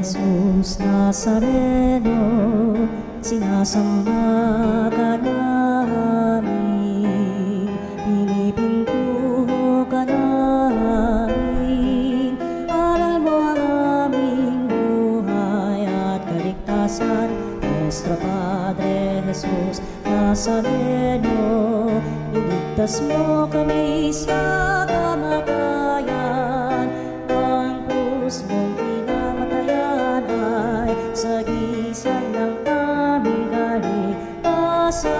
Jesus Nazareno, sinasamba ka namin, pinipintuho ka namin. Aral mo ang aming buhay at kaligtasan, Nuestro Padre Jesus Nazareno, iligtas mo kami sa kamatayan. Ang krus mong pinamatayan ay sagisag ng aming kaligtasan.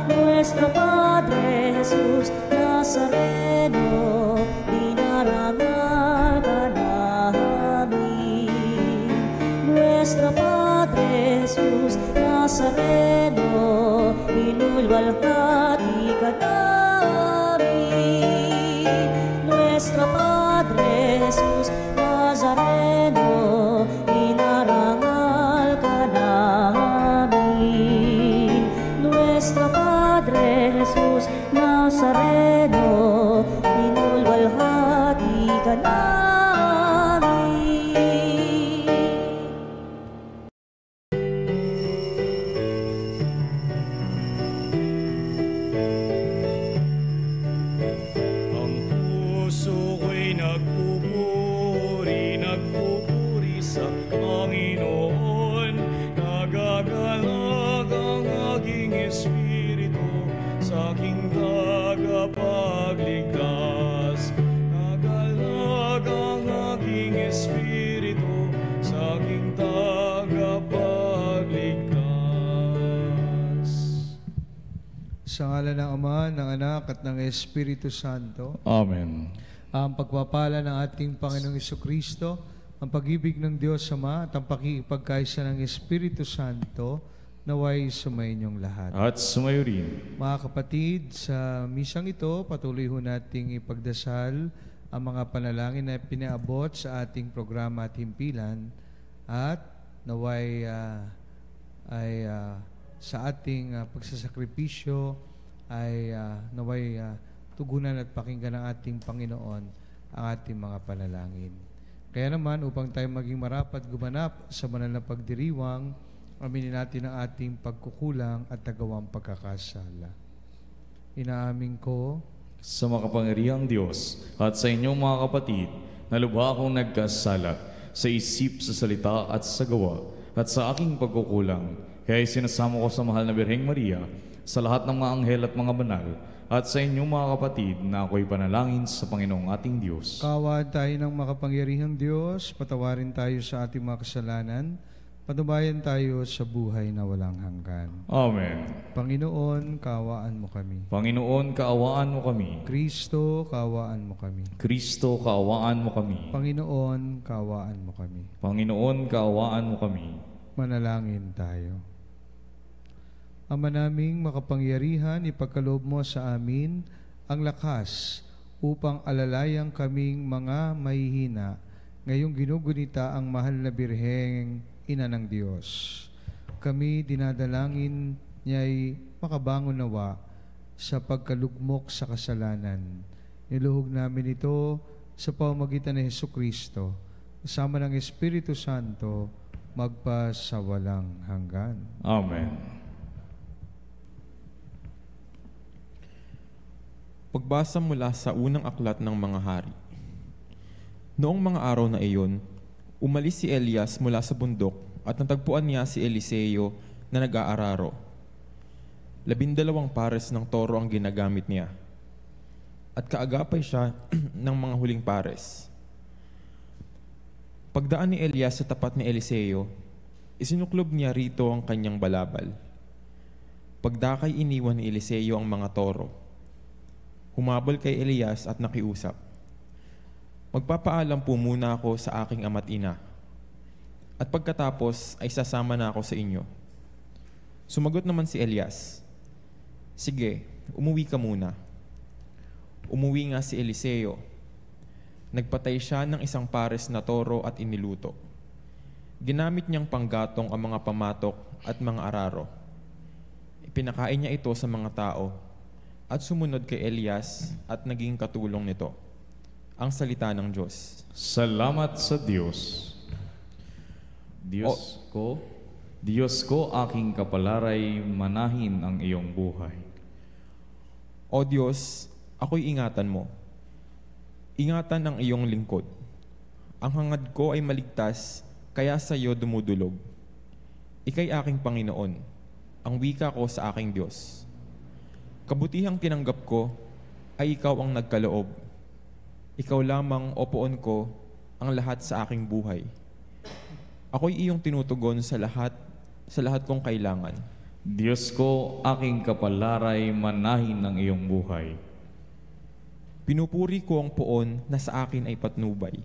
Nuestro Padre Jesus Nazareno, dinarangal ka namin. Nuestro Padre Jesus Nazareno, inulwalhati ka namin. Nuestro Padre Jesus Nazareno, inarangal ka namin. Nuestro Padre Jesus Nazareno, inulwalhati ka namin. Nagpupuri sa Panginoon, nagagalag ang aking espiritu sa aking tagapagligtas. Nagalag ang aking espiritu sa aking tagapagligtas. Sa ngalan ng Ama, ng Anak, at ng Espiritu Santo. Amen. Ang pagpapala ng ating Panginoong Jesucristo, ang pag-ibig ng Diyos Ama, at ang pakikipagkaisa ng Espiritu Santo, naway sumainyong lahat. At sumayo rin. Mga kapatid, sa misang ito, patuloy ho nating ipagdasal ang mga panalangin na pinaabot sa ating programa at himpilan, at naway sa ating pagsasakripisyo ay naway tugunan at pakinggan ng ating Panginoon ang ating mga panalangin. Kaya naman, upang tayo maging marapat gumanap sa banal na pagdiriwang, aminin natin ang ating pagkukulang at tagawang pagkakasala. Inaamin ko sa makapangyarihang Diyos at sa inyong mga kapatid na lubha akong nagkasala sa isip, sa salita at sa gawa at sa aking pagkukulang. Kaya sinasamo ko sa mahal na Birheng Maria, sa lahat ng mga anghel at mga banal, at sa inyong mga kapatid na ako'y panalangin sa Panginoong ating Diyos. Kaawaan tayo ng makapangyarihang Diyos, patawarin tayo sa ating mga kasalanan, patubayan tayo sa buhay na walang hanggan. Amen. Panginoon, kaawaan mo kami. Panginoon, kaawaan mo kami. Kristo, kaawaan mo kami. Kristo, kaawaan mo kami. Panginoon, kaawaan mo kami. Panginoon, kaawaan mo kami. Manalangin tayo. Ama naming makapangyarihan, ipagkaloob mo sa amin ang lakas upang alalayang kaming mga mahihina ngayong ginugunita ang mahal na Birheng Ina ng Diyos. Kami dinadalangin niya'y makabangon nawa sa pagkalugmok sa kasalanan. Niluhog namin ito sa pamamagitan ni Jesucristo, kasama ng Espiritu Santo, magpa sa walang hanggan. Amen. Pagbasa mula sa unang aklat ng mga hari. Noong mga araw na iyon, umalis si Elias mula sa bundok at natagpuan niya si Eliseo na nag-aararo. 12 pares ng toro ang ginagamit niya. At kaagapay siya ng mga huling pares. Pagdaan ni Elias sa tapat ni Eliseo, isinuklob niya rito ang kanyang balabal. Pagdakay iniwan ni Eliseo ang mga toro. Humabol kay Elias at nakiusap, "Magpapaalam po muna ako sa aking ama't ina, at pagkatapos ay sasama na ako sa inyo." Sumagot naman si Elias, "Sige, umuwi ka muna." Umuwi nga si Eliseo. Nagpatay siya ng 1 pares na toro at iniluto. Ginamit niyang panggatong ang mga pamatok at mga araro. Ipinakain niya ito sa mga tao at sumunod kay Elias at naging katulong nito. Ang salita ng Diyos. Salamat sa Diyos. Diyos ko, aking kapalaray, manahin ang iyong buhay. O Diyos, ako'y ingatan mo. Ingatan ang iyong lingkod. Ang hangad ko ay maligtas, kaya sa iyo dumudulog. Ika'y aking Panginoon, ang wika ko sa aking Diyos. Kabutihang tinanggap ko ay ikaw ang nagkaloob. Ikaw lamang, o Poon ko, ang lahat sa aking buhay. Ako'y iyong tinutugon sa lahat kong kailangan. Diyos ko, aking kapalaray, manahin ang iyong buhay. Pinupuri ko ang Poon na sa akin ay patnubay.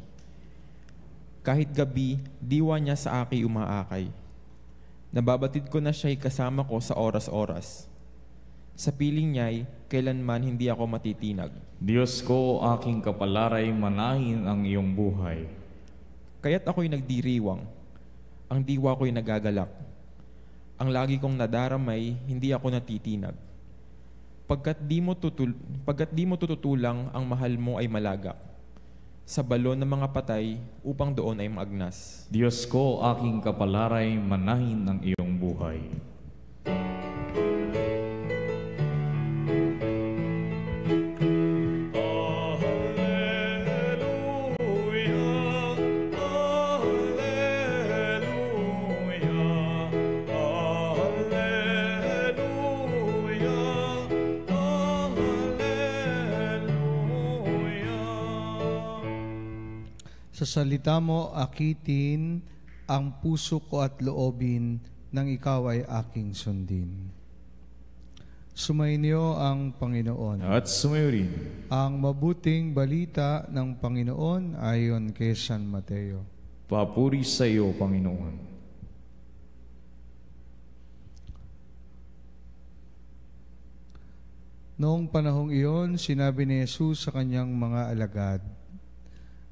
Kahit gabi, diwa niya sa akin umaakay. Nababatid ko na siya'y kasama ko sa oras-oras. Sa piling niya'y kailanman hindi ako matitinag. Diyos ko, aking kapalaray, manahin ang iyong buhay. Kaya't ako'y nagdiriwang, ang diwa ko'y nagagalak. Ang lagi kong nadaramay, hindi ako natitinag. Pagkat di mo tututulang, ang mahal mo ay malagak. Sa balon ng mga patay, upang doon ay maagnas. Diyos ko, aking kapalaray, manahin ang iyong buhay. Sa salita mo, akitin ang puso ko at loobin nang ikaw ay aking sundin. Sumainyo ang Panginoon. At sumayo rin. Ang mabuting balita ng Panginoon ayon kay San Mateo. Papuri sa iyo, Panginoon. Noong panahong iyon, sinabi ni Jesus sa kanyang mga alagad,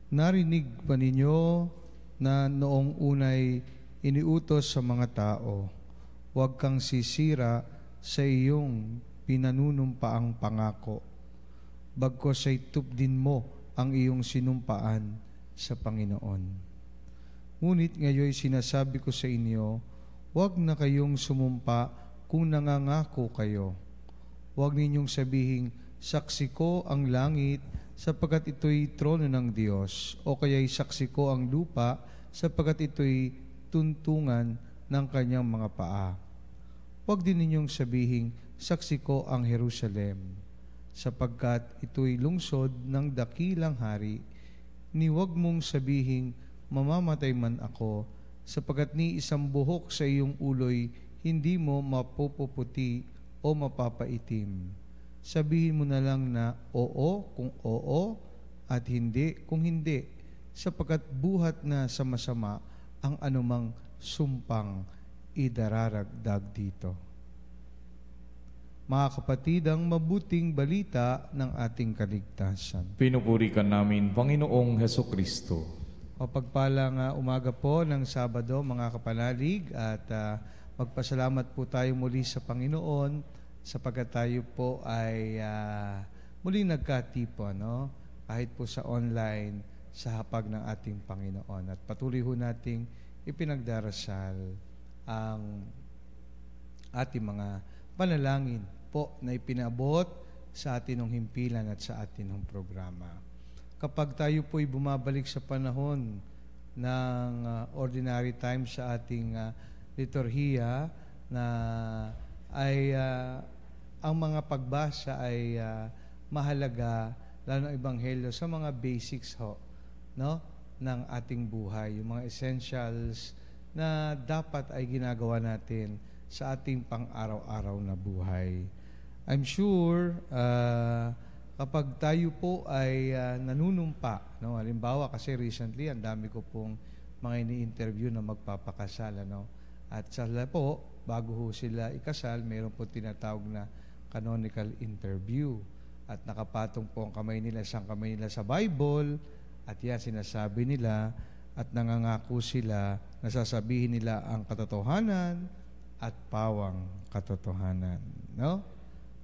narinig pa ninyo na noong unay iniutos sa mga tao, huwag kang sisira sa iyong pinanunumpaang pangako. Bagkos ay tupdin mo ang iyong sinumpaan sa Panginoon. Ngunit ngayon sinasabi ko sa inyo, huwag na kayong sumumpa kung nangangako kayo. Huwag ninyong sabihing, saksi ko ang langit, sapagkat ito'y trono ng Diyos, o kaya'y saksi ko ang lupa, sapagkat ito'y tuntungan ng kanyang mga paa. Huwag din ninyong sabihing, saksi ko ang Jerusalem, sapagkat ito'y lungsod ng dakilang hari. Ni huwag mong sabihing, mamamatay man ako, sapagkat ni isang buhok sa iyong uloy, hindi mo mapupuputi o mapapaitim. Sabihin mo na lang na oo kung oo at hindi kung hindi, sapagkat buhat na sa masama ang anumang sumpang idararagdag dito. Mga kapatid, ang mabuting balita ng ating kaligtasan. Pinupuri ka namin, Panginoong Hesukristo. Mapagpalang umaga po ng Sabado, mga kapanalig, at magpasalamat po tayo muli sa Panginoon sapagkat tayo po ay muling nagkatipon, no? Kahit po sa online, sa hapag ng ating Panginoon. At patuloy ho nating ipinagdarasal ang ating mga panalangin po na ipinabot sa atin ng himpilan at sa atin ng programa. Kapag tayo po'y bumabalik sa panahon ng ordinary time sa ating liturhiya na ay ang mga pagbasa ay mahalaga, lalo ng Ebanghelyo, sa mga basics ho, no, ng ating buhay, yung mga essentials na dapat ay ginagawa natin sa ating pang-araw-araw na buhay. I'm sure kapag tayo po ay nanunumpa, no, halimbawa kasi recently ang dami ko pong mga ini-interview na magpapakasal, no, at sila po, bago ho sila ikasal, mayroon po tinatawag na canonical interview. At nakapatong po ang kamay nila, isang kamay nila sa Bible, at yan sinasabi nila, at nangangako sila, nasasabihin nila ang katotohanan at pawang katotohanan. No?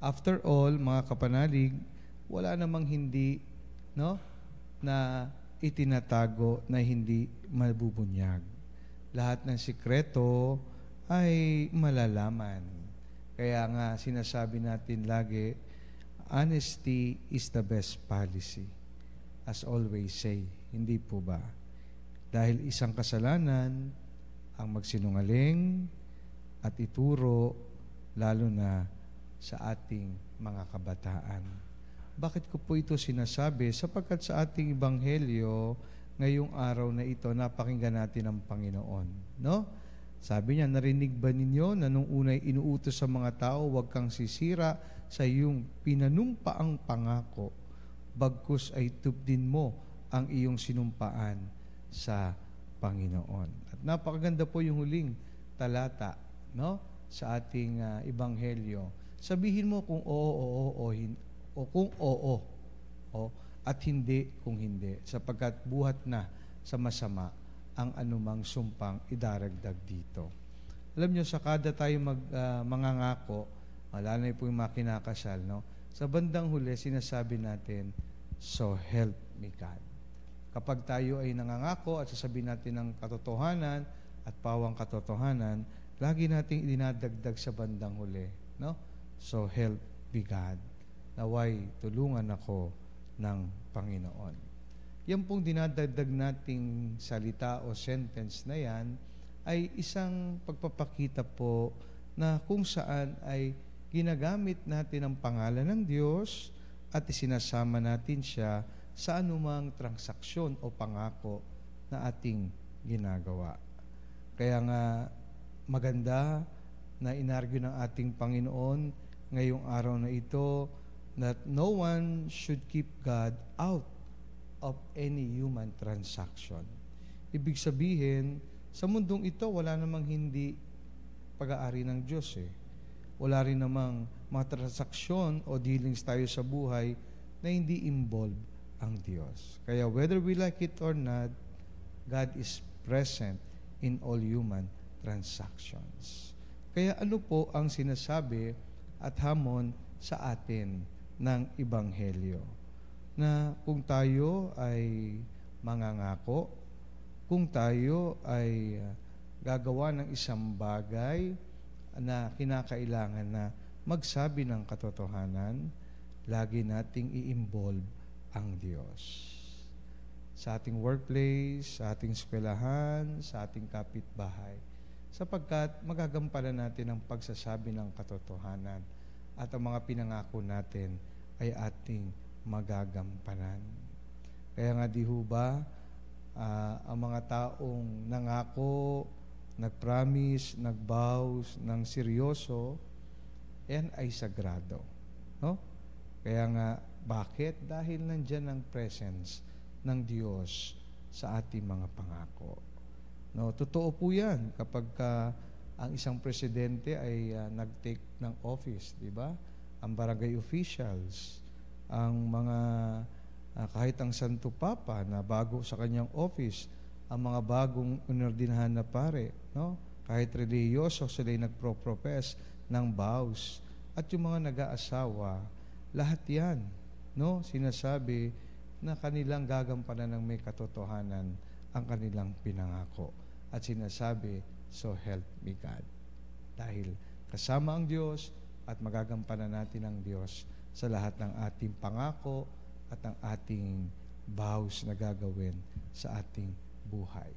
After all, mga kapanalig, wala namang hindi, no, na itinatago na hindi mabubunyag. lahat ng sikreto ay malalaman. Kaya nga sinasabi natin lagi, honesty is the best policy. As always say, hindi po ba? Dahil isang kasalanan ang magsinungaling at ituro lalo na sa ating mga kabataan. Bakit ko po ito sinasabi? Sapagkat sa ating ebanghelyo, ngayong araw na ito, napakinggan natin ang Panginoon. No? Sabi niya, narinig ba ninyo na nung unay inuutos sa mga tao, huwag kang sisira sa iyong pinanumpaang pangako, bagkus ay tupdin mo ang iyong sinumpaan sa Panginoon. At napakaganda po yung huling talata, no, sa ating ebanghelyo. Sabihin mo kung oo, o kung oo, at hindi kung hindi, sapagkat buhat na sa masama ang anumang sumpang idaragdag dito. Alam nyo, sa kada tayo mangangako, lalo na po yung mga kinakasal, no? Sa bandang huli, sinasabi natin, so help me God. Kapag tayo ay nangangako at sasabihin natin ng katotohanan at pawang katotohanan, lagi nating idinadagdag sa bandang huli, no? So help me God. Naway, tulungan ako ng Panginoon. Yan pong dinadagdag nating salita o sentence na yan ay isang pagpapakita po na kung saan ay ginagamit natin ang pangalan ng Diyos at isinasama natin siya sa anumang transaksyon o pangako na ating ginagawa. Kaya nga maganda na inargue ng ating Panginoon ngayong araw na ito that no one should keep God out of any human transaction. Ibig sabihin, sa mundong ito, wala namang hindi pag-aari ng Diyos eh. Wala rin namang mga transaksyon o dealings tayo sa buhay na hindi involve ang Diyos. Kaya whether we like it or not, God is present in all human transactions. Kaya ano po ang sinasabi at hamon sa atin ng Ebanghelyo? Na kung tayo ay mangangako, kung tayo ay gagawa ng isang bagay na kinakailangan na magsabi ng katotohanan, lagi nating i-involve ang Diyos. Sa ating workplace, sa ating eskwelahan, sa ating kapitbahay, sapagkat magagampanan natin ang pagsasabi ng katotohanan at ang mga pinangako natin ay ating magagampanan. Kaya nga di ho ba, ang mga taong nangako, nag-promise, nag-vows ng seryoso, yan ay sagrado. No? Kaya nga, bakit? Dahil nandyan ang presence ng Diyos sa ating mga pangako. No, totoo po yan kapag ang isang presidente ay nag-take ng office, di ba? Ang barangay officials, ang mga kahit ang Santo Papa na bago sa kanyang office, ang mga bagong inordinahan na pare, no? Kahit reliyoso sila ay nagpro-profess ng vows, at yung mga nag-aasawa, lahat yan, no? Sinasabi na kanilang gagampanan ng may katotohanan ang kanilang pinangako. At sinasabi, so help me God. Dahil kasama ang Diyos at magagampanan natin ang Diyos sa lahat ng ating pangako at ang ating vows na gagawin sa ating buhay.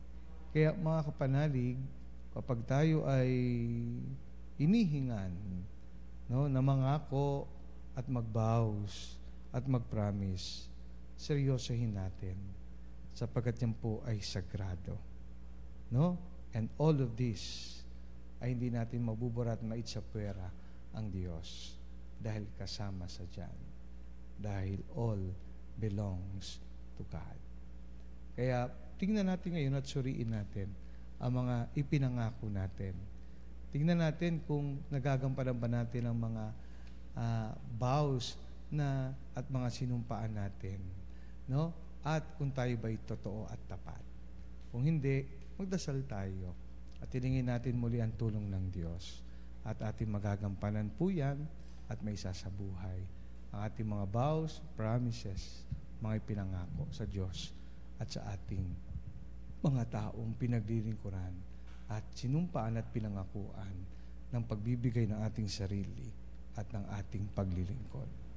Kaya mga kapanalig, kapag tayo ay inihingan, no, na mangako at mag-vows at mag-promise, seryosohin natin sapagkat yan po ay sagrado. No? And all of this ay hindi natin mabubura at maitsapwera ang Diyos dahil kasama sa diyan. Dahil all belongs to God. Kaya tingnan natin ngayon at suriin natin ang mga ipinangako natin. Tingnan natin kung nagagampanan ba natin ang mga vows na at mga sinumpaan natin, no? At kung tayo ba'y totoo at tapat. Kung hindi, magdasal tayo at hilingin natin muli ang tulong ng Diyos at ating magagampanan po yan at may sasabuhay ang ating mga vows, promises, mga ipinangako sa Diyos at sa ating mga taong pinaglilingkuran at sinumpaan at pinangakuan ng pagbibigay ng ating sarili at ng ating paglilingkod.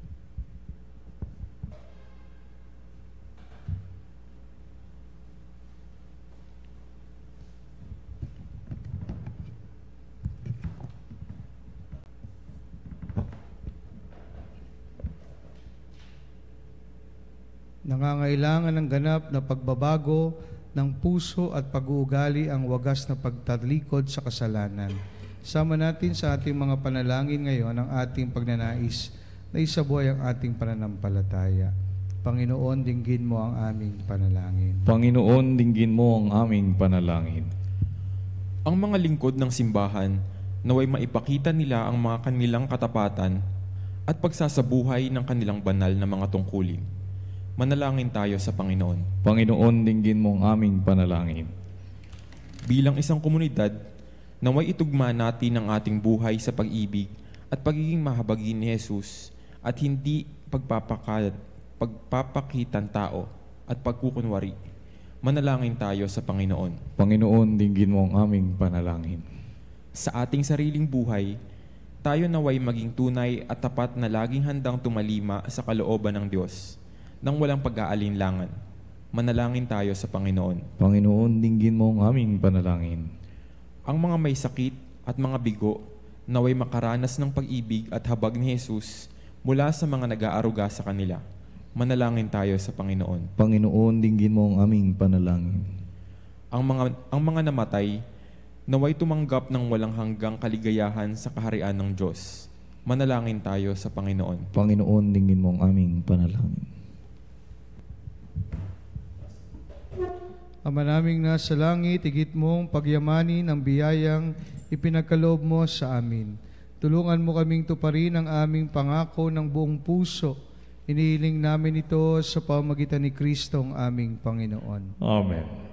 Nangangailangan ng ganap na pagbabago ng puso at pag-uugali ang wagas na pagtalikod sa kasalanan. Sama natin sa ating mga panalangin ngayon ang ating pagnanais na isabuhay ang ating pananampalataya. Panginoon, dinggin mo ang aming panalangin. Panginoon, dinggin mo ang aming panalangin. Ang mga lingkod ng simbahan naway maipakita nila ang mga kanilang katapatan at pagsasabuhay ng kanilang banal na mga tungkulin. Manalangin tayo sa Panginoon. Panginoon, dinggin mo ang aming panalangin. Bilang isang komunidad, naway itugma natin ang ating buhay sa pag-ibig at pagiging mahabagin ni Jesus at hindi pagpapakitan tao at pagkukunwari. Manalangin tayo sa Panginoon. Panginoon, dinggin mo ang aming panalangin. Sa ating sariling buhay, tayo naway maging tunay at tapat na laging handang tumalima sa kalooban ng Diyos nang walang pag-aalinlangan. Manalangin tayo sa Panginoon. Panginoon, dinggin mo ang aming panalangin. Ang mga may sakit at mga bigo naway makaranas ng pag-ibig at habag ni Jesus mula sa mga nag-aaruga sa kanila. Manalangin tayo sa Panginoon. Panginoon, dinggin mo ang aming panalangin. Ang mga namatay naway tumanggap ng walang hanggang kaligayahan sa kaharian ng Diyos. Manalangin tayo sa Panginoon. Panginoon, dinggin mo ang aming panalangin. Ama naming nasa langit, higit mong pagyamanin ang biyayang ipinagkaloob mo sa amin. Tulungan mo kaming tuparin ang aming pangako ng buong puso. Inihiling namin ito sa pamamagitan ni Kristo ang aming Panginoon. Amen.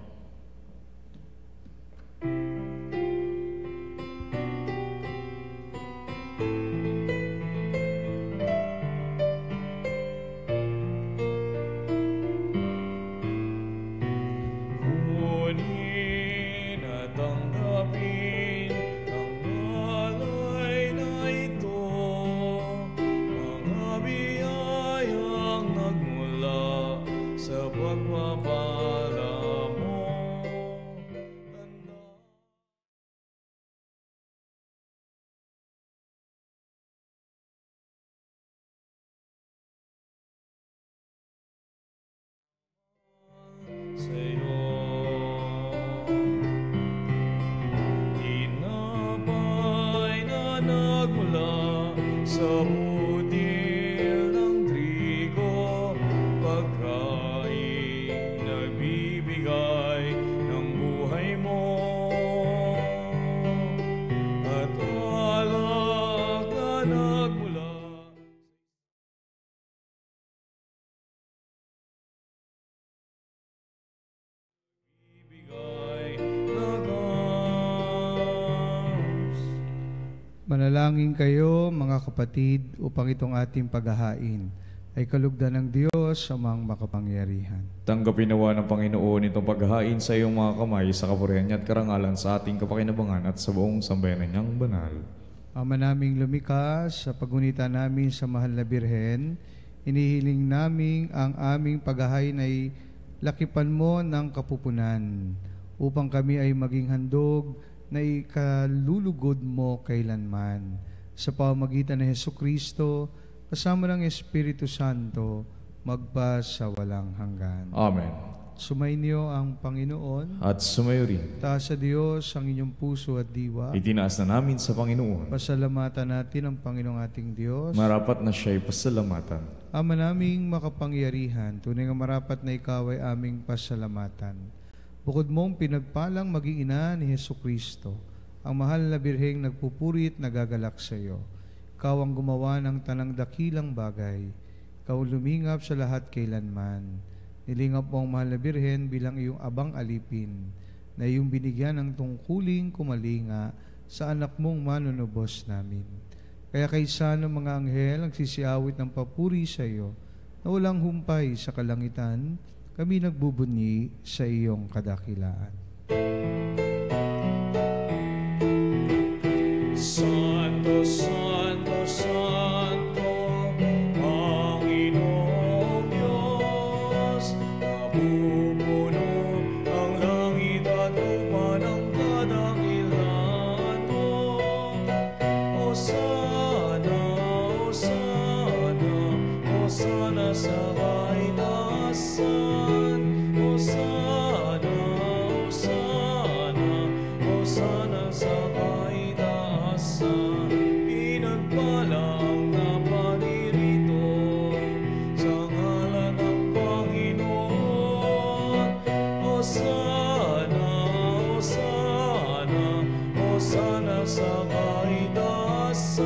Manalangin kayo, mga kapatid, upang itong ating paghahain ay kalugdan ng Diyos amang makapangyarihan. Tanggapin nawa ng Panginoon itong paghahain sa iyong mga kamay sa kapurihan niya at karangalan sa ating kapakinabangan at sa buong sambayanan niyang banal. Ama naming lumikha, sa pagunita namin sa mahal na Birhen, inihiling namin ang aming paghahain ay lakipan mo ng kapupunan upang kami ay maging handog na ikalulugod mo kailanman. Sa pamamagitan ng Hesukristo, kasama ng Espiritu Santo, magpa sa walang hanggan. Amen. Sumainyo ang Panginoon. At sumayo rin. Taas sa Diyos ang inyong puso at diwa. Itinaas na namin sa Panginoon. Pasalamatan natin ang Panginoong ating Diyos. Marapat na siya'y pasalamatan. Ama naming makapangyarihan, tunay nga marapat na ikaw ay aming pasalamatan. Bukod mong pinagpalang maging ina ni Hesukristo, ang mahal na birheng nagpupurit nagagalak sa iyo. Ikaw ang gumawa ng tanang dakilang bagay. Ikaw lumingap sa lahat kailanman. Nilingap mo ang mahal na birhen bilang iyong abang alipin, na iyong binigyan ng tungkuling kumalinga sa anak mong manunubos namin. Kaya kaysa ng mga anghel ang sisiawit ng papuri sa iyo, na walang humpay sa kalangitan, kami nagbubunyi sa iyong kadakilaan. sa kaitaasan, pinagpalang naparirito sa ngalan ng Panginoon. Hosana, Hosana, Hosana sa kaitaasan.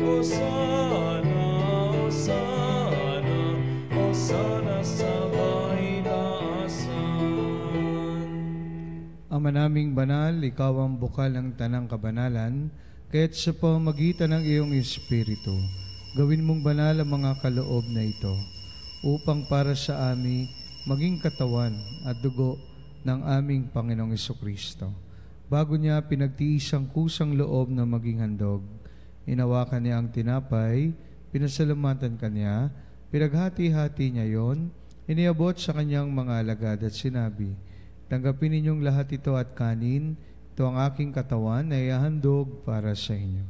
Hosana, Hosana, Hosana sa kaitaasan. Ama naming banal, ikaw ang bukal ng tanang kabanalan, kaya't sa pamamagitan ng iyong Espiritu, gawin mong banal ang mga kaloob na ito, upang para sa amin maging katawan at dugo ng aming Panginoong Hesukristo. Bago niya pinagtiis ang kusang loob na maging handog, inawakan niya ang tinapay, pinasalamatan kanya, pinaghati-hati niya yon, iniabot sa kanyang mga alagad at sinabi, tanggapin ninyong lahat ito at kanin, ito ang aking katawan na ihahandog para sa inyo.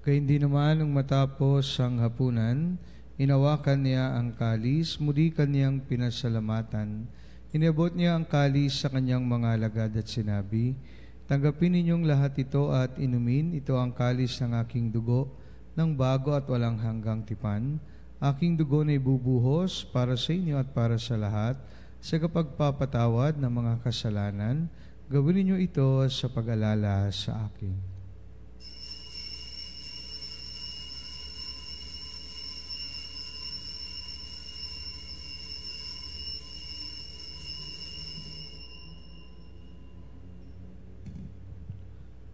Kaya hindi naman nung matapos ang hapunan, inawakan niya ang kalis, muli kanyang pinasalamatan. Inabot niya ang kalis sa kanyang mga alagad at sinabi, tanggapin ninyong lahat ito at inumin, ito ang kalis ng aking dugo, ng bago at walang hanggang tipan. Aking dugo na ibubuhos para sa inyo at para sa lahat, sa kapagpapatawad ng mga kasalanan. Gawin ninyo ito sa pag-alala sa akin.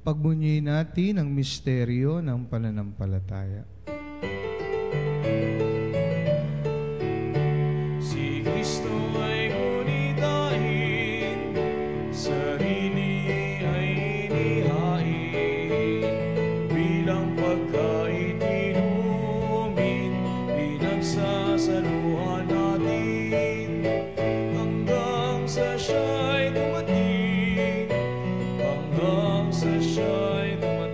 Pagbunyiin natin ang misteryo ng pananampalataya. Si Kristo ay gunitain, sarili ay inihain, bilang pagkain inumin, pinagsasaluhan natin, hanggang sa siya'y dumating, hanggang sa siya'y dumating.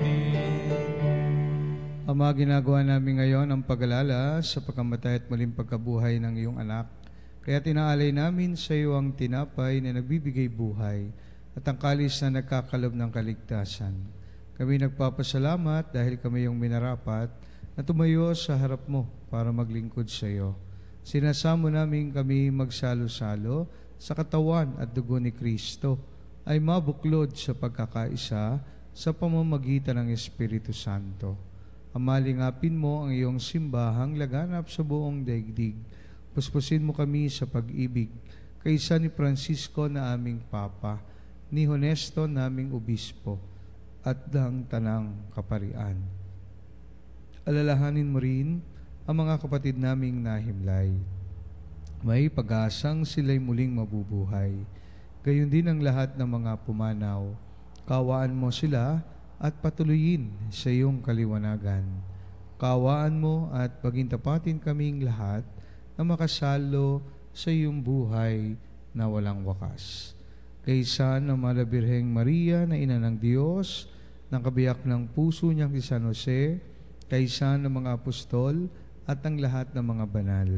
Ama, ginagawa namin ngayon ang pag-alala sa pagkamatay at muling pagkabuhay ng iyong anak. Kaya tinaalay namin sa iyo ang tinapay na nagbibigay buhay at ang kalis na nagkakalob ng kaligtasan. Kami nagpapasalamat dahil kami yung minarapat na tumayo sa harap mo para maglingkod sa iyo. Sinasamo namin kami magsalo-salo sa katawan at dugo ni Kristo ay mabuklod sa pagkakaisa sa pamamagitan ng Espiritu Santo. Amalingapin mo ang iyong simbahang laganap sa buong daigdig. Puspusin mo kami sa pag-ibig kaysa ni Francisco na aming Papa, ni Honesto naming Obispo, at ng Tanang Kaparian. Alalahanin mo rin ang mga kapatid naming nahimlay. May pag-asang sila'y muling mabubuhay. Gayon din ang lahat ng mga pumanaw. Kawaan mo sila at patuloyin sa iyong kaliwanagan. Kawaan mo at pagintapatin kaming lahat na makasalo sa iyong buhay na walang wakas. Kaysa ng Malabirheng Maria na ina ng Diyos, ng kabiyak ng puso niyang si San Jose, kaysa ng mga apostol at ang lahat ng mga banal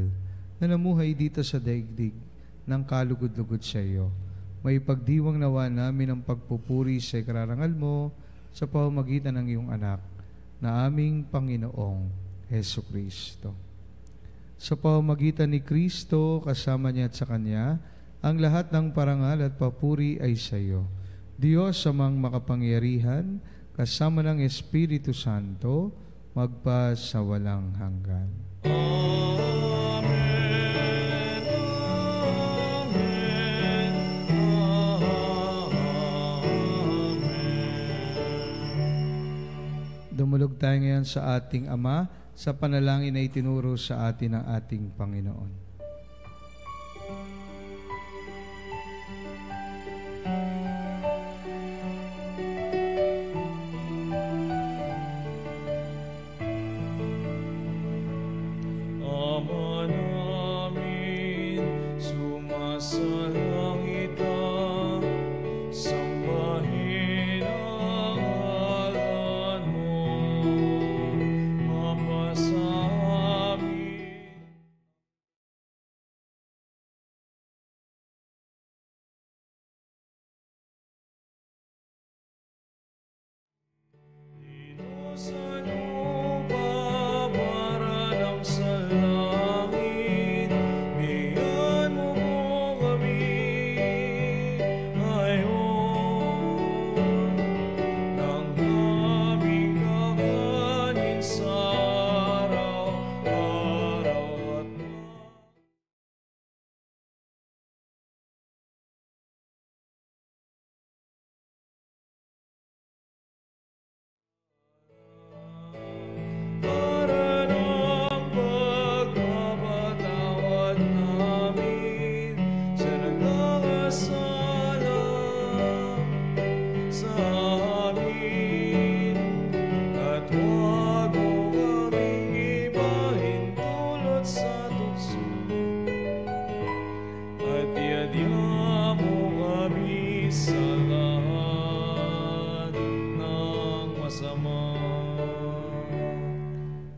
na namuhay dito sa daigdig ng kalugod-lugod sa iyo. May pagdiwang nawa namin ang pagpupuri sa ikararangal mo sa pamamagitan ng iyong anak na aming Panginoong Hesukristo. Sa pamamagitan ni Kristo, kasama niya at sa Kanya, ang lahat ng parangal at papuri ay sa iyo. Diyos amang makapangyarihan, kasama ng Espiritu Santo, magpa sa walang hanggan. Dumulog tayo ngayon sa ating Ama sa panalangin na itinuro sa atin ng ating Panginoon. Ama namin, sumasalangit ka, sambahin ang ngalan mo.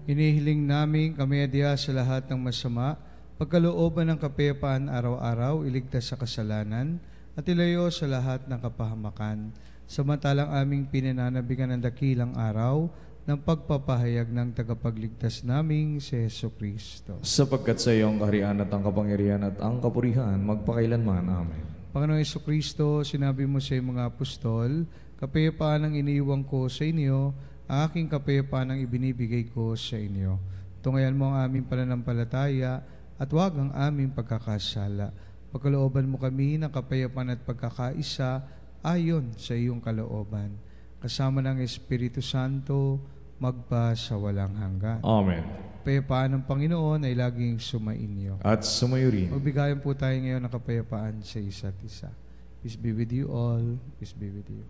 Inihiling namin kami adya sa lahat ng masama, pagkalooban ng kapayapaan araw-araw, iligtas sa kasalanan, at ilayo sa lahat ng kapahamakan, samantalang aming pinananabigan ng dakilang araw ng pagpapahayag ng tagapagligtas naming si Jesucristo. Sapagkat sa iyo ang kaharian at ang kapangyarihan at ang kapurihan magpakailanman. Amen. Panginoong Jesucristo, sinabi mo sa iyong mga apostol, kapayapaan ang iniiwan ko sa inyo, ang aking kapayapaan ang ibinibigay ko sa inyo. Tungayan mo ang aming pananampalataya at huwag ang aming pagkakasala. Pagkalooban mo kami ng kapayapaan at pagkakaisa ayon sa iyong kalooban. Kasama ng Espiritu Santo, magpa sa walang hanggan. Amen. Kapayapaan ng Panginoon ay laging sumainyo. At sumayo rin. Magbigayan po tayo ngayon ng kapayapaan sa isa't isa. Peace be with you all. Peace be with you.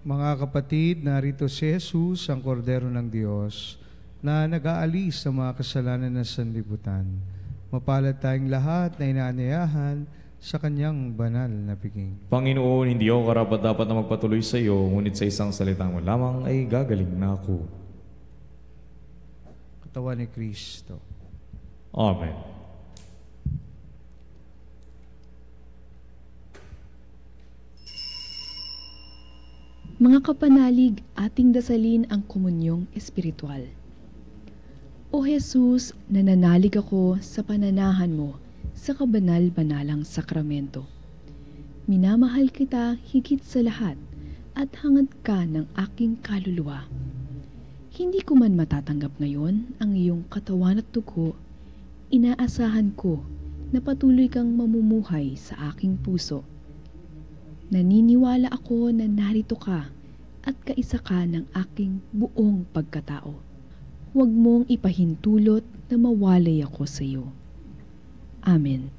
Mga kapatid, narito si Jesus, ang kordero ng Diyos, na nag-aalis sa mga kasalanan ng sanlibutan. Mapalad tayong lahat na inaanyayahan sa kanyang banal na piging. Panginoon, hindi ako karapat-dapat na magpatuloy sa iyo, ngunit sa isang salita mo lamang ay gagaling na ako. Katawan ni Kristo. Amen. Mga kapanalig, ating dasalin ang komunyong espiritual. O Jesus, nananalig ako sa pananahan mo sa kabanal-banalang sakramento. Minamahal kita higit sa lahat at hangad ka ng aking kaluluwa. Hindi ko man matatanggap ngayon ang iyong katawan at dugo, inaasahan ko na patuloy kang mamumuhay sa aking puso. Naniniwala ako na narito ka at kaisa ka ng aking buong pagkatao. Huwag mong ipahintulot na mawalay ako sa iyo. Amen.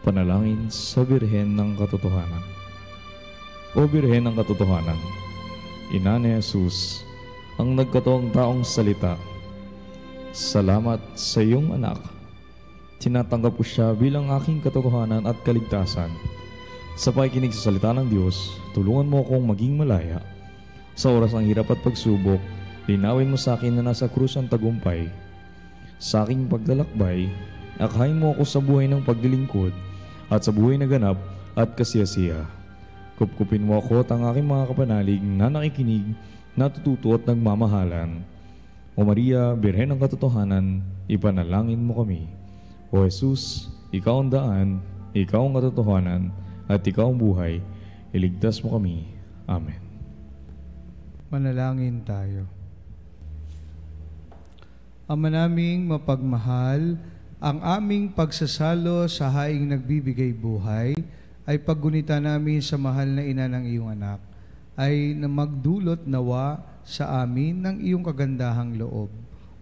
Panalangin sa Birhen ng Katotohanan. O Birhen ng Katotohanan, Ina ni Jesus, ang nagkataong taong salita, salamat sa iyong anak. Tinatanggap ko siya bilang aking katotohanan at kaligtasan. Sa pakikinig sa salita ng Diyos, tulungan mo akong maging malaya. Sa oras ng hirap at pagsubok, linawin mo sa akin na nasa krus ang tagumpay. Sa aking paglalakbay, akhayin mo ako sa buhay ng paglilingkod at sa buhay na ganap at kasiyasiya. Kupkupin mo ako at ang aking mga kapanalig na nakikinig, natututo at nagmamahalan. O Maria, Birhen ng Katotohanan, ipanalangin mo kami. O Jesus, ikaw ang daan, ikaw ang katotohanan, at ikaw ang buhay, iligtas mo kami. Amen. Manalangin tayo. Ama naming mapagmahal, ang aming pagsasalo sa haing nagbibigay buhay ay paggunita namin sa mahal na ina ng iyong anak, ay na magdulot nawa sa amin ng iyong kagandahang loob,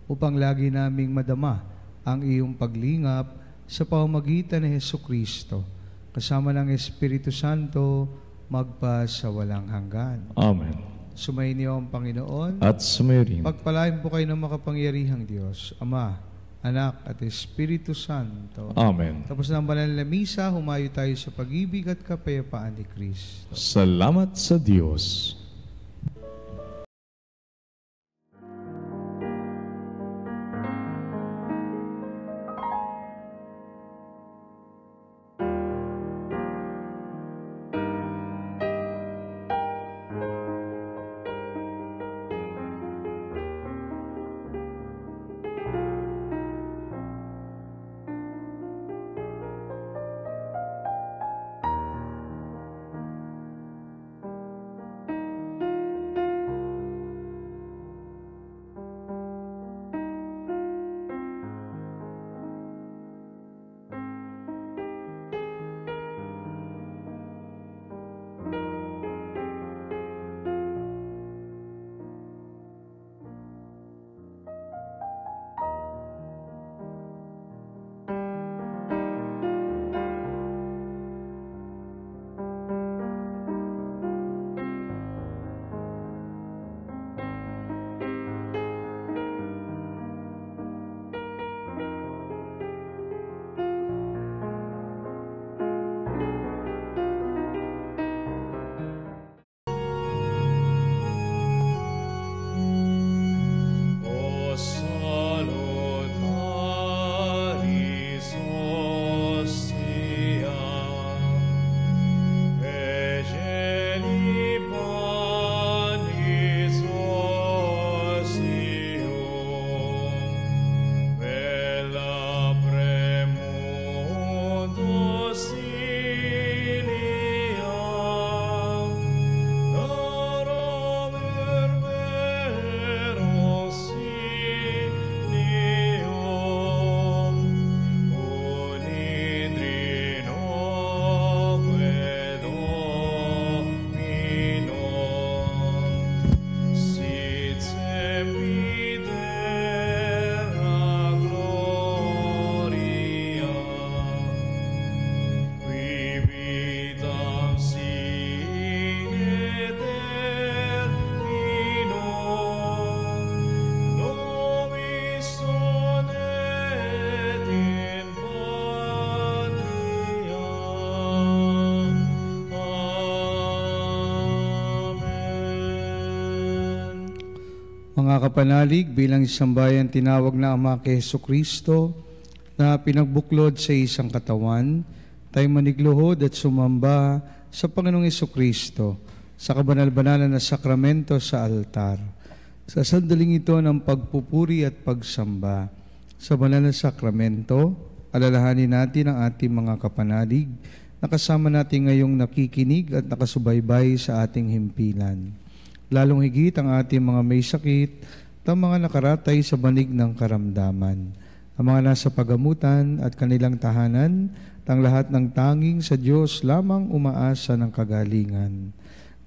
upang lagi naming madama ang iyong paglingap sa pamamagitan ni Jesucristo, kasama ng Espiritu Santo, magpa sa walang hanggan. Amen. Sumainyo ang Panginoon. At sumayo rin. Pagpalain po kayo ng makapangyarihang Diyos, Ama, Anak, at Espiritu Santo. Amen. Tapos ng banal na misa, humayo tayo sa pag-ibig at kapayapaan ni Kristo. Salamat sa Diyos. Mga kapanalig, bilang isang bayan tinawag na Ama kay Hesukristo na pinagbuklod sa isang katawan, tayo manigluhod at sumamba sa Panginoong Hesukristo sa kabanal-banalan na sakramento sa altar. Sa sandaling ito ng pagpupuri at pagsamba sa banal na sakramento, alalahanin natin ang ating mga kapanalig na kasama natin ngayong nakikinig at nakasubaybay sa ating himpilan. Lalong higit ang ating mga may sakit at mga nakaratay sa banig ng karamdaman, ang mga nasa pagamutan at kanilang tahanan, ang lahat ng tanging sa Diyos lamang umaasa ng kagalingan.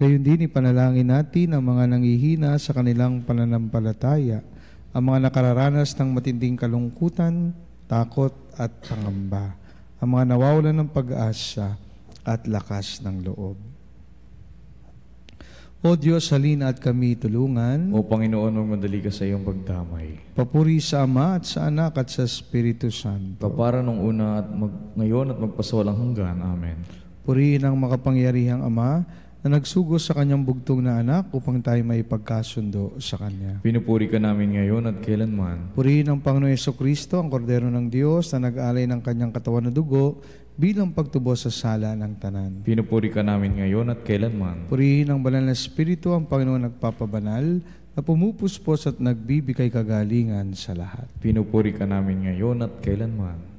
Gayon din ipanalangin natin ang mga nanghihina sa kanilang pananampalataya, ang mga nakararanas ng matinding kalungkutan, takot at pangamba, ang mga nawawalan ng pag-asa at lakas ng loob. O Diyos, halina at kami tulungan. O Panginoon, magmadali ka sa iyong pagdamay. Papuri sa Ama at sa Anak at sa Espiritu Santo. Kapara nung una at ngayon at magpasawalang hanggan. Amen. Purihin ang makapangyarihang Ama na nagsugo sa kanyang bugtong na anak upang tayo may pagkasundo sa Kanya. Pinupuri ka namin ngayon at kailanman. Purihin ang Panginoon Hesukristo, ang Kordero ng Diyos na nag-alay ng kanyang katawan na dugo bilang pagtubos sa sala ng tanan. Pinupuri ka namin ngayon at kailanman. Purihin ang banal na Espiritu, ang Panginoon nagpapabanal, na pumupuspos at nagbibigay kagalingan sa lahat. Pinupuri ka namin ngayon at kailanman.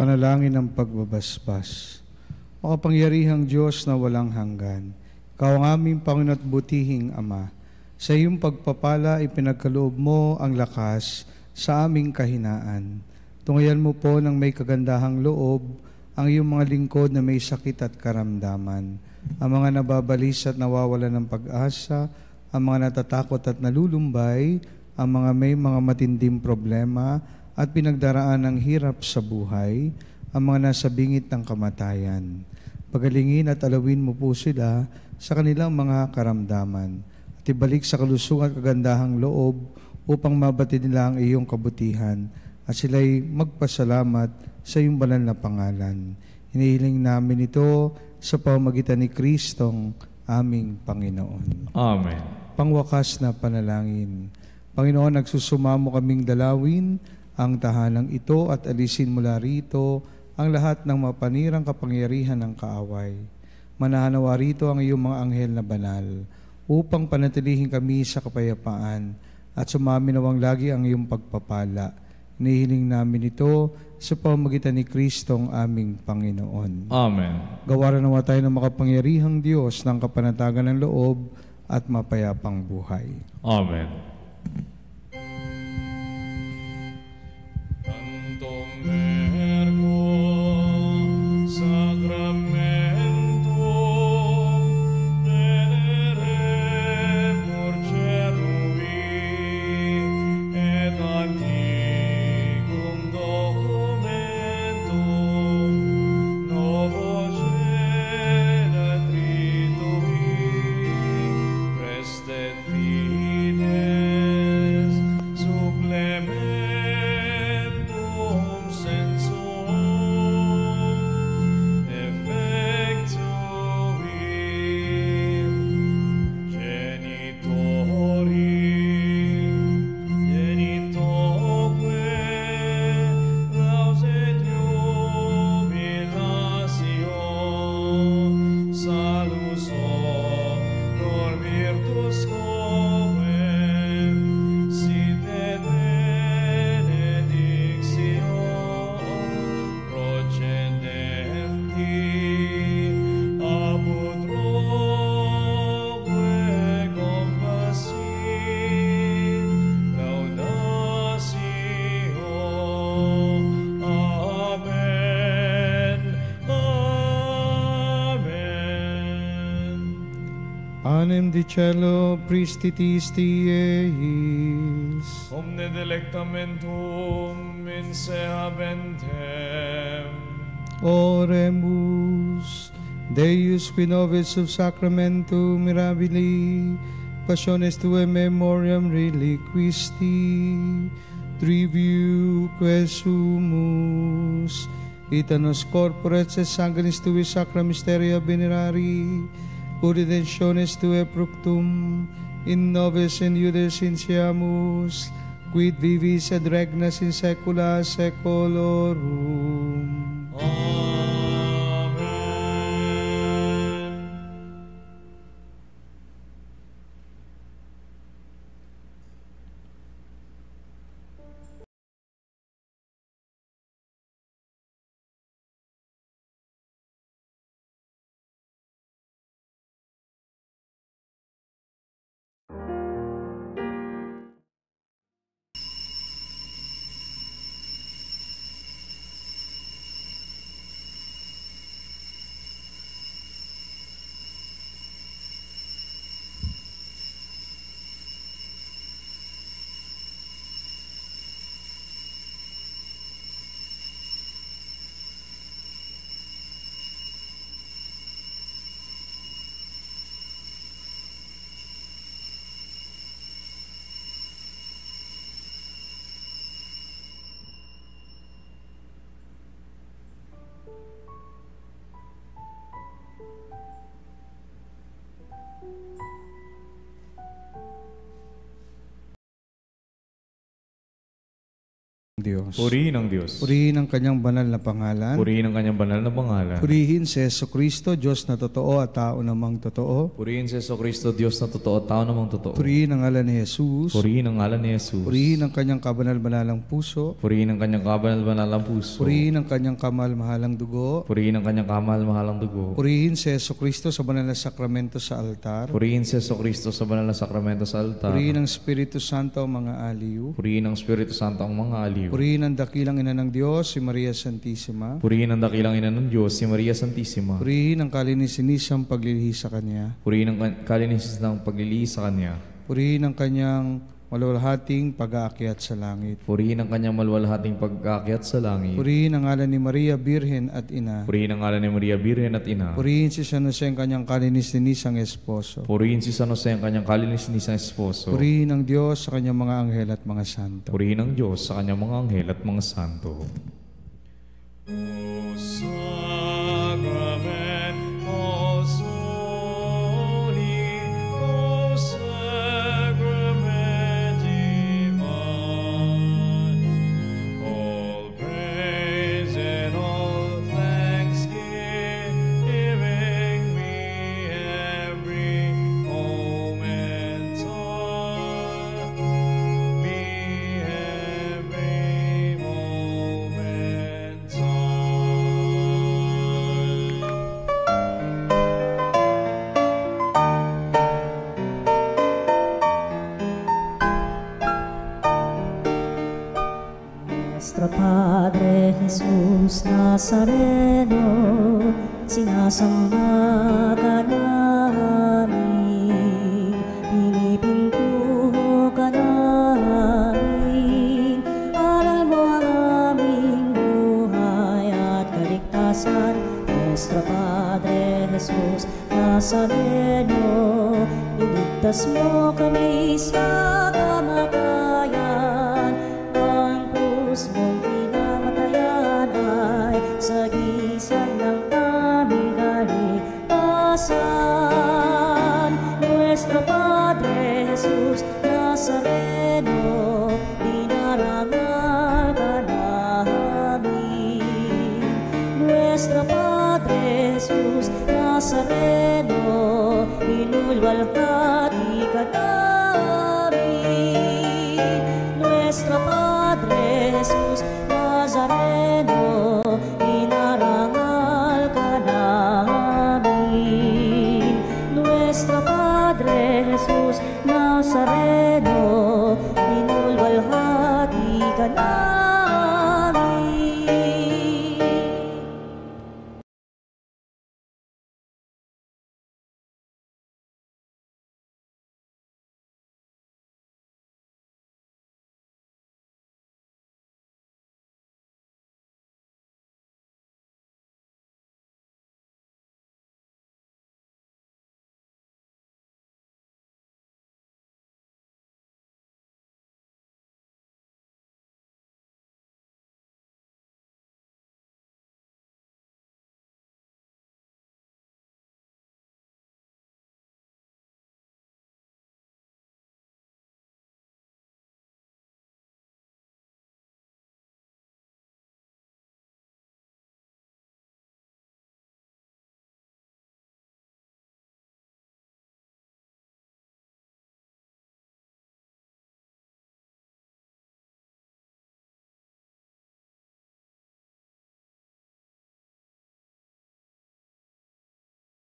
Panalangin ng pagbabasbas. Makapangyarihang Diyos na walang hanggan, Ikaw ang aming Panginoon at butihing Ama. Sa iyong pagpapala, ipinagkaloob mo ang lakas sa aming kahinaan. Tungayan mo po ng may kagandahang loob ang iyong mga lingkod na may sakit at karamdaman, ang mga nababalis at nawawalan ng pag-asa, ang mga natatakot at nalulumbay, ang mga may mga matinding problema at pinagdaraan ng hirap sa buhay, ang mga nasa bingit ng kamatayan. Pagalingin at alawin mo po sila sa kanilang mga karamdaman at ibalik sa kalusugan at kagandahang loob upang mabatid nila ang iyong kabutihan at sila'y magpasalamat sa iyong banal na pangalan. Hinihiling namin ito sa pamamagitan ni Kristong aming Panginoon. Amen. Pangwakas na panalangin. Panginoon, nagsusumamo kaming dalawin ang tahanang ito at alisin mula rito ang lahat ng mapanirang kapangyarihan ng kaaway. Manahanawa rito ang iyong mga anghel na banal upang panatilihin kami sa kapayapaan at sumaminawang lagi ang iyong pagpapala. Hinihiling namin ito sa pamamagitan ni Kristong aming Panginoon. Amen. Gawaran nawa tayo ng makapangyarihang Diyos ng kapanatagan ng loob at mapayapang buhay. Amen. Panem di cielo, pristitisti eis. Omne delectamentum in se habentem. Oremus, Deus qui nobis sub sacramentum mirabili, passiones tuae memoriam reliquisti, triviuque sumus, itanos corporis et sanguinis tui sacra mysteria venerari, Puridensiones tue fructum, in nobis in iudes insiamus, quid vivis et regnas in saecula saeculorum. Amen. Diyos. Purihin ang Diyos. Purihin ang kanyang banal na pangalan. Purihin ang kanyang banal na pangalan. Purihin si Jesucristo, Diyos na totoo at tao namang totoo. Purihin si Jesucristo, Diyos na totoo at tao namang totoo. Purihin ang ngalan ni Jesus. Purihin ang ngalan ni Jesus. Purihin ang kanyang kabanal-banalang puso. Purihin ang kanyang kabanal-banalang puso. Purihin ang kanyang kamal-mahalang dugo. Purihin ang kanyang kamahal-mahalang dugo. Purihin si Jesucristo sa banal na sakramento sa altar. Purihin si Jesucristo sa banal na sakramento sa altar. Purihin ang Espiritu Santo ang mga aliw. Purihin ang Espiritu Santo ang mga aliw. Purihin ang dakilang ina ng Diyos, si Maria Santissima. Purihin ang dakilang ina ng Diyos, si Maria Santissima. Purihin ang kalininisang paglilihi sa Kanya. Purihin ang kalinis ng paglilihi sa Kanya. Purihin ang Kanyang maluwalhating pag-aakyat sa langit. Purihin ang Kanyang maluwalhating pag-aakyat sa langit. Purihin ang ngalan ni Maria Birhen at Ina. Purihin ang ngalan ni Maria Birhen at Ina. Purihin si San Jose ang Kanyang kalininisang esposo. Purihin si San Jose ang Kanyang kalinis-nisang esposo. Purihin ang Diyos sa Kanyang mga anghel at mga santo. Purihin ang Diyos sa Kanyang mga anghel at mga santo. O sacrament most holy, O sacrament divine, all praise and all thanksgiving me every moment on, me every moment on. Nuestro Padre Jesus Nazareno, sinasamba ka namin, pinipintuho ka namin, aral mo ang aming buhay at kaligtasan. Nuestro Padre Jesus Nazareno, iligtas mo kami sa kamatayan, ang krus mong pinamatayan ay sagisag ng aming kaligtasan. Nuestro Padre Jesus Nazareno, dinarangal ka namin. Nuestro Padre Jesus Nazareno, inulwalhati ka namin. Nuestro Padre Jesus Nazareno, inarangal ka namin. Nuestro Padre Jesus Nazareno,